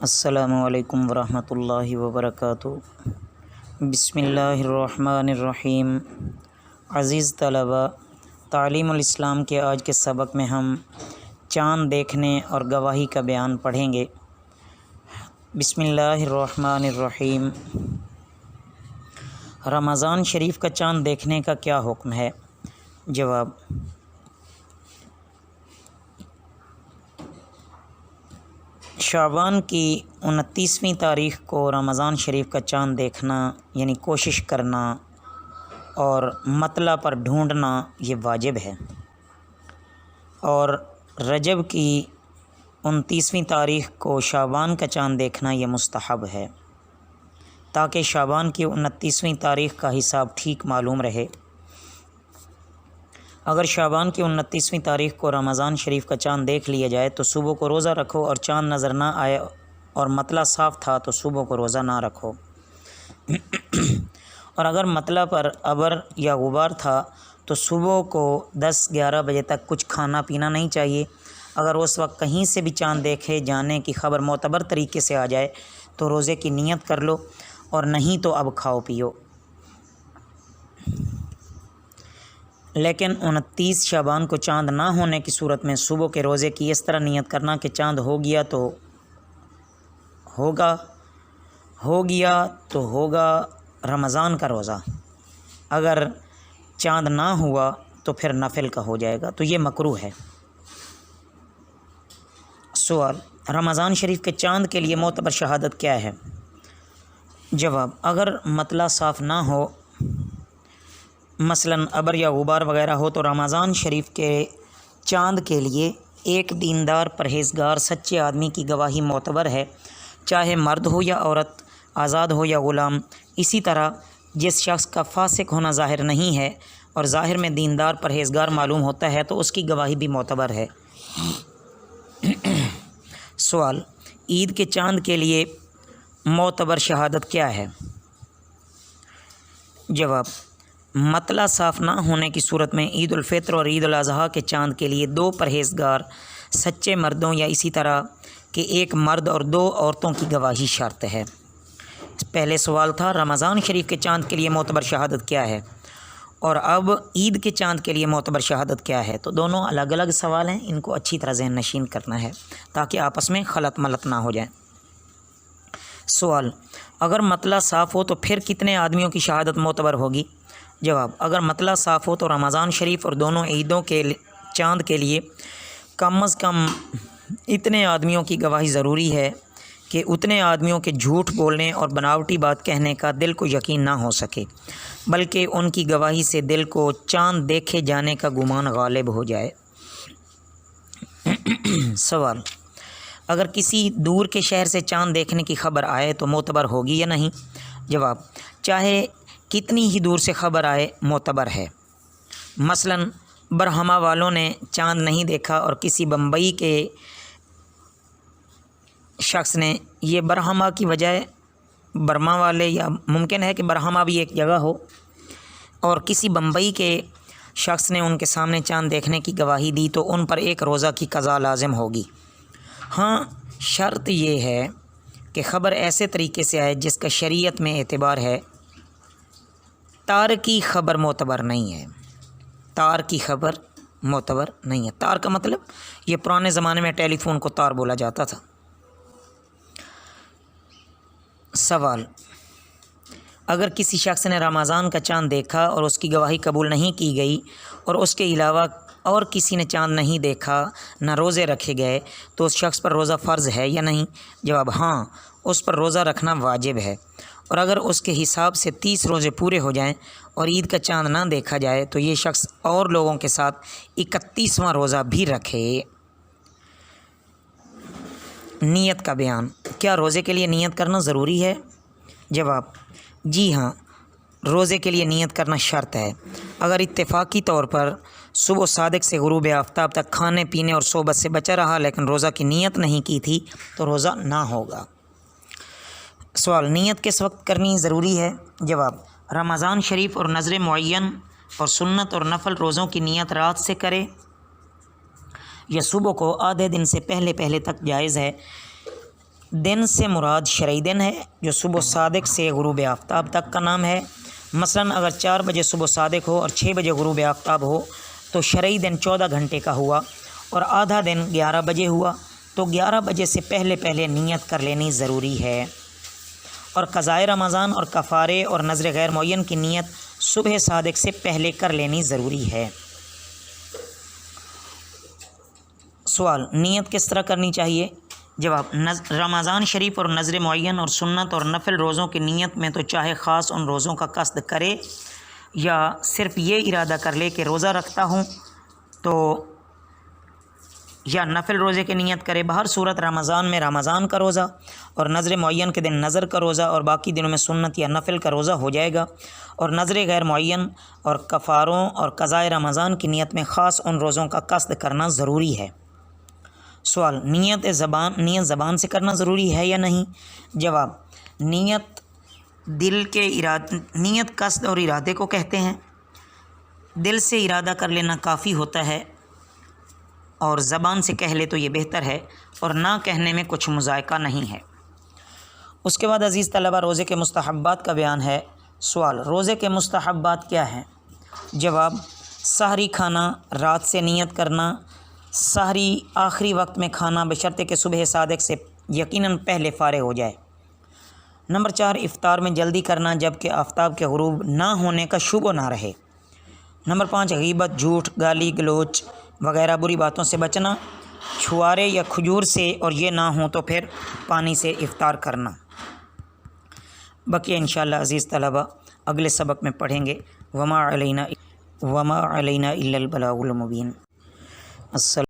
السلام علیکم ورحمۃ اللہ وبرکاتہ۔ بسم اللہ الرحمن الرحیم۔ عزیز طلباء، تعلیم الاسلام کے آج کے سبق میں ہم چاند دیکھنے اور گواہی کا بیان پڑھیں گے۔ بسم اللہ الرحمن الرحیم۔ رمضان شریف کا چاند دیکھنے کا کیا حکم ہے؟ جواب: شعبان کی 29ویں تاریخ کو رمضان شریف کا چاند دیکھنا یعنی کوشش کرنا اور مطلع پر ڈھونڈنا یہ واجب ہے، اور رجب کی 29ویں تاریخ کو شعبان کا چاند دیکھنا یہ مستحب ہے، تاکہ شعبان کی 29ویں تاریخ کا حساب ٹھیک معلوم رہے۔ اگر شعبان کی 29ویں تاریخ کو رمضان شریف کا چاند دیکھ لیا جائے تو صبح کو روزہ رکھو، اور چاند نظر نہ آئے اور مطلع صاف تھا تو صبح کو روزہ نہ رکھو۔ اور اگر مطلع پر ابر یا غبار تھا تو صبح کو 10-11 بجے تک کچھ کھانا پینا نہیں چاہیے۔ اگر اس وقت کہیں سے بھی چاند دیکھے جانے کی خبر معتبر طریقے سے آ جائے تو روزے کی نیت کر لو، اور نہیں تو اب کھاؤ پیو۔ لیکن 29 شعبان کو چاند نہ ہونے کی صورت میں صبح کے روزے کی اس طرح نیت کرنا کہ چاند ہو گیا تو ہوگا رمضان کا روزہ، اگر چاند نہ ہوا تو پھر نفل کا ہو جائے گا، تو یہ مکروہ ہے۔ سوال: رمضان شریف کے چاند کے لیے معتبر شہادت کیا ہے؟ جواب: اگر مطلع صاف نہ ہو، مثلاً ابر یا غبار وغیرہ ہو، تو رمضان شریف کے چاند کے لیے ایک دیندار پرہیزگار سچے آدمی کی گواہی معتبر ہے، چاہے مرد ہو یا عورت، آزاد ہو یا غلام۔ اسی طرح جس شخص کا فاسق ہونا ظاہر نہیں ہے اور ظاہر میں دیندار پرہیزگار معلوم ہوتا ہے تو اس کی گواہی بھی معتبر ہے۔ سوال: عید کے چاند کے لیے معتبر شہادت کیا ہے؟ جواب: مطلع صاف نہ ہونے کی صورت میں عید الفطر اور عید الاضحیٰ کے چاند کے لیے 2 پرہیزگار سچے مردوں یا اسی طرح کہ ایک مرد اور 2 عورتوں کی گواہی شرط ہے۔ پہلے سوال تھا رمضان شریف کے چاند کے لیے معتبر شہادت کیا ہے، اور اب عید کے چاند کے لیے معتبر شہادت کیا ہے، تو دونوں الگ الگ سوال ہیں، ان کو اچھی طرح ذہن نشین کرنا ہے تاکہ آپس میں خلط ملط نہ ہو جائے۔ سوال: اگر مطلع صاف ہو تو پھر کتنے آدمیوں کی شہادت معتبر ہوگی؟ جواب: اگر مطلع صاف ہو تو رمضان شریف اور دونوں عیدوں کے چاند کے لیے کم از کم اتنے آدمیوں کی گواہی ضروری ہے کہ اتنے آدمیوں کے جھوٹ بولنے اور بناوٹی بات کہنے کا دل کو یقین نہ ہو سکے، بلکہ ان کی گواہی سے دل کو چاند دیکھے جانے کا گمان غالب ہو جائے۔ سوال: اگر کسی دور کے شہر سے چاند دیکھنے کی خبر آئے تو معتبر ہوگی یا نہیں؟ جواب: چاہے کتنی ہی دور سے خبر آئے معتبر ہے۔ مثلاً برہمہ والوں نے چاند نہیں دیکھا اور کسی بمبئی کے شخص نے یہ برہمہ کی وجہ برما والے، یا ممکن ہے کہ برہمہ بھی ایک جگہ ہو، اور کسی بمبئی کے شخص نے ان کے سامنے چاند دیکھنے کی گواہی دی تو ان پر ایک روزہ کی قضا لازم ہوگی۔ ہاں، شرط یہ ہے کہ خبر ایسے طریقے سے آئے جس کا شریعت میں اعتبار ہے۔ تار کی خبر معتبر نہیں ہے، تار کی خبر معتبر نہیں ہے۔ تار کا مطلب یہ پرانے زمانے میں ٹیلی فون کو تار بولا جاتا تھا۔ سوال: اگر کسی شخص نے رمضان کا چاند دیکھا اور اس کی گواہی قبول نہیں کی گئی اور اس کے علاوہ اور کسی نے چاند نہیں دیکھا، نہ روزے رکھے گئے، تو اس شخص پر روزہ فرض ہے یا نہیں؟ جواب: ہاں، اس پر روزہ رکھنا واجب ہے، اور اگر اس کے حساب سے 30 روزے پورے ہو جائیں اور عید کا چاند نہ دیکھا جائے تو یہ شخص اور لوگوں کے ساتھ 31واں روزہ بھی رکھے۔ نیت کا بیان: کیا روزے کے لیے نیت کرنا ضروری ہے؟ جواب: جی ہاں، روزے کے لیے نیت کرنا شرط ہے۔ اگر اتفاقی طور پر صبح صادق سے غروب آفتاب تک کھانے پینے اور صحبت سے بچا رہا لیکن روزہ کی نیت نہیں کی تھی تو روزہ نہ ہوگا۔ سوال: نیت کس وقت کرنی ضروری ہے؟ جواب: رمضان شریف اور نذر معین اور سنت اور نفل روزوں کی نیت رات سے کرے یا صبح کو آدھے دن سے پہلے تک جائز ہے۔ دن سے مراد شرعی دن ہے جو صبح صادق سے غروب آفتاب تک کا نام ہے۔ مثلاً اگر 4 بجے صبح صادق ہو اور 6 بجے غروب آفتاب ہو تو شرعی دن 14 گھنٹے کا ہوا، اور آدھا دن 11 بجے ہوا تو 11 بجے سے پہلے نیت کر لینی ضروری ہے۔ اور قضائے رمضان اور کفارے اور نذر غیر معین کی نیت صبح صادق سے پہلے کر لینی ضروری ہے۔ سوال: نیت کس طرح کرنی چاہیے؟ جواب: رمضان شریف اور نذر معین اور سنت اور نفل روزوں کی نیت میں تو چاہے خاص ان روزوں کا قصد کرے یا صرف یہ ارادہ کر لے کہ روزہ رکھتا ہوں تو یا نفل روزے کی نیت کرے، بہر صورت رمضان میں رمضان کا روزہ اور نذر معین کے دن نذر کا روزہ اور باقی دنوں میں سنت یا نفل کا روزہ ہو جائے گا، اور نذر غیر معین اور کفاروں اور قضائے رمضان کی نیت میں خاص ان روزوں کا قصد کرنا ضروری ہے۔ سوال: نیت زبان سے کرنا ضروری ہے یا نہیں؟ جواب: نیت نیت قصد اور ارادے کو کہتے ہیں۔ دل سے ارادہ کر لینا کافی ہوتا ہے، اور زبان سے کہہ لے تو یہ بہتر ہے، اور نہ کہنے میں کچھ مذائقہ نہیں ہے۔ اس کے بعد عزیز طلبہ روزے کے مستحبات کا بیان ہے۔ سوال: روزے کے مستحبات کیا ہیں؟ جواب: سحری کھانا، رات سے نیت کرنا، سحری آخری وقت میں کھانا بشرطے کہ صبح صادق سے یقیناً پہلے فارغ ہو جائے۔ نمبر 4 افطار میں جلدی کرنا جبکہ آفتاب کے غروب نہ ہونے کا شبہ نہ رہے۔ نمبر 5 غیبت، جھوٹ، گالی گلوچ وغیرہ بری باتوں سے بچنا، چھوارے یا کھجور سے، اور یہ نہ ہوں تو پھر پانی سے افطار کرنا۔ باقی انشاءاللہ عزیز طلبہ اگلے سبق میں پڑھیں گے۔ وما علینا الا البلاغ المبین۔ السلام